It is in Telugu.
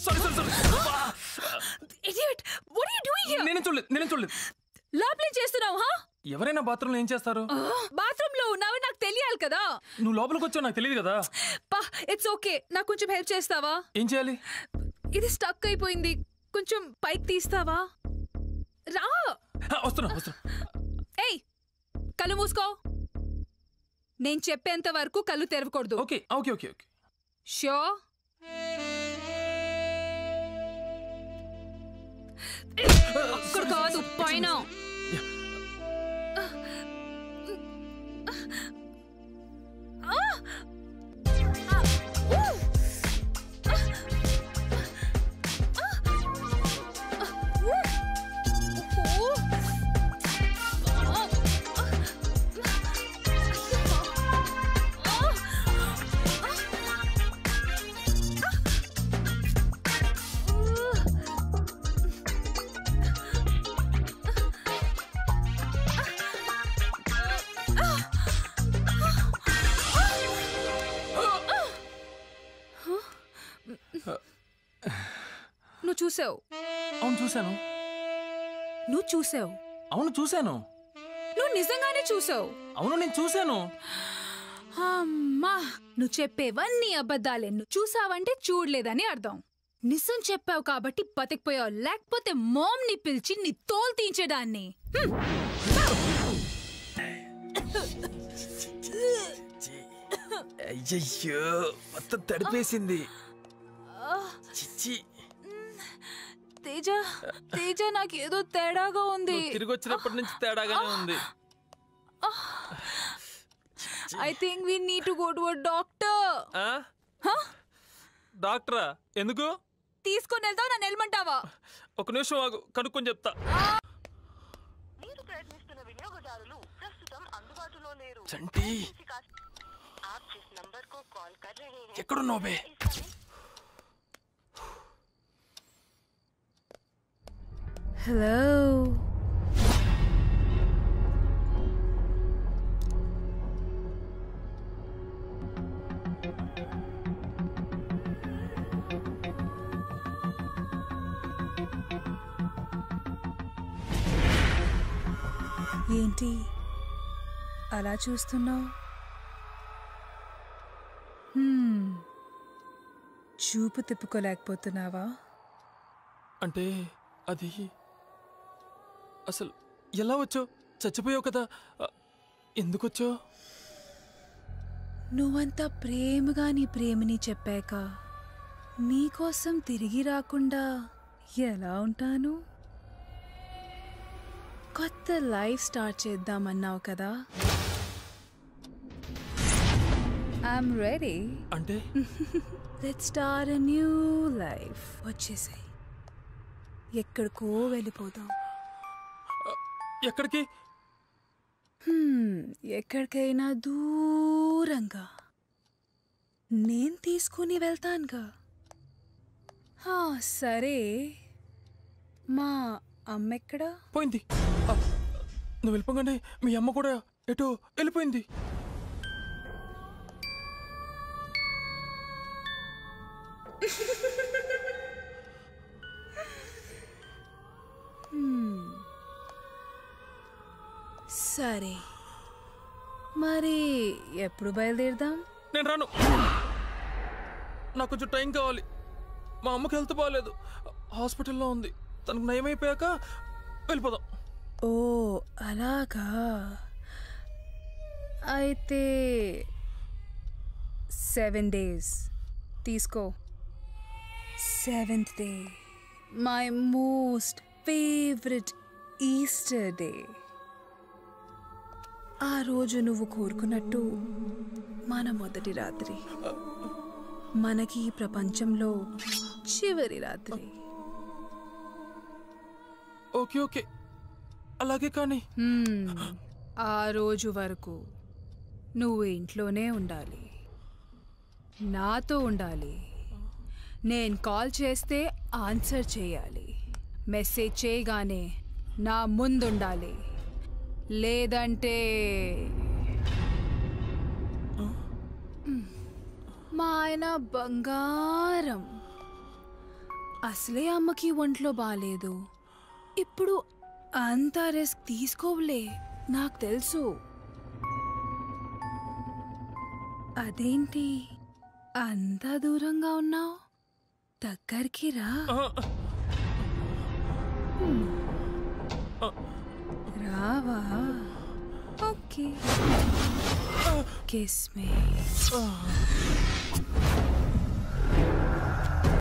Sorry sorry sorry. Idiot, what are you doing here? నేనేం చూడలేదు. లోపల ఏం చేస్తున్నావు? ఎవరైనా బాత్రూంలో ఏం చేస్తారు? బాత్రూమ్ లో ఉన్నావు, నాకు తెలియాలి కదా. నువ్వు లోపలికి వచ్చావు, నాకు తెలియదు కదా. ఇట్స్ ఓకే, నాకు కొంచెం హెల్ప్ చేస్తావా? ఏం చేయాలి? ఇది స్టక్ అయిపోయింది, కొంచెం పైకి తీస్తావా? రా. వస్తున్నా. ఏయ్, కళ్ళు మూసుకో. నేను చెప్పేంత వరకు కళ్ళు తెరవకూడదు. Okay okay okay okay. Show. అక్కడ కాదు, పైన. నువ్వు చూసావు? అవును చూశాను. నువ్వు చూసావు? అవును చూశాను. నువ్వు నిజంగానే చూసావు? అవును నేను చూశాను. అమ్మా, నువ్వు చెప్పేవన్నీ అబద్ధాలే. నువ్వు చూసావంటే చూడలేదని అర్థం. నిజం చెప్పావు కాబట్టి బతికిపోయావు, లేకపోతే మామ్ ని పిలిచి నీ తోలు తీయించేదాన్ని. అయ్యయ్యో, మొత్తం తడిపేసింది. తేజ నాకేదో తేడాగా ఉంది. తిరిగి వచ్చినప్పటి నుంచి తేడాగానే ఉంది. I think we need to go to a doctor. డాక్టరా? ఎందుకు? తీసుకొని వెళ్తావు, నన్ను వెళ్ళమంటావా? ఒక నిమిషం ఆగు, కనుక్కొని చెప్తా. మీరు ప్రయత్నిస్తున్న వినియోగదారులు ప్రస్తుతం అందుబాటులో లేరు. చంటి, आप जिस नंबर को कॉल कर रहे हैं ఎక్కడున్నావు బే? హలో. ఏంటి అలా చూస్తున్నావు? చూపు తిప్పుకోలేకపోతున్నావా? అంటే అది అసలు ఎలా వచ్చావు? చచ్చిపోయావు కదా, ఎందుకు వచ్చావు? నువ్వంతా ప్రేమగా నీ ప్రేమని చెప్పాక నీకోసం తిరిగి రాకుండా ఎలా ఉంటాను? కొత్త లైఫ్ స్టార్ట్ చేద్దామన్నావు కదా, ఐఎమ్ రెడీ. అంటే let's start a new life. వచ్చేసాయి, ఎక్కడికో వెళ్ళిపోదాం. ఎక్కడికి? ఎక్కడికైనా దూరంగా నేను తీసుకుని వెళ్తానుగా. సరే, మా అమ్మ ఎక్కడా? పోయింది. నువ్వు వెళ్ళిపోగానే మీ అమ్మ కూడా ఎటో వెళ్ళిపోయింది. సరే, మరి ఎప్పుడు బయలుదేరదాం? నేను రాను, నాకు కొంచెం టైం కావాలి. మా అమ్మకి హెల్త్ బాగాలేదు, హాస్పిటల్లో ఉంది. తనకు నయమైపోయాక వెళ్ళిపోదాం. ఓ అలాగా. అయితే 7 days తీసుకో. 7th day, my most favourite Easter day. ఆ రోజు నువ్వు కోరుకున్నట్టు మన మొదటి రాత్రి, మనకి ఈ ప్రపంచంలో చివరి రాత్రి. ఓకే ఓకే, అలాగే. కానీ ఆ రోజు వరకు నువ్వు ఇంట్లోనే ఉండాలి, నాతో ఉండాలి. నేను కాల్ చేస్తే ఆన్సర్ చేయాలి, మెసేజ్ చేయగానే నా ముందుండాలి. లేదంటే మా ఆయన బంగారం, అసలే అమ్మకి ఒంట్లో బాలేదు. ఇప్పుడు అంత రిస్క్ తీసుకోవులే, నాకు తెలుసు. అదేంటి అంత దూరంగా ఉన్నావు? దగ్గరికి రా. రావా? ఓకే. Kiss me.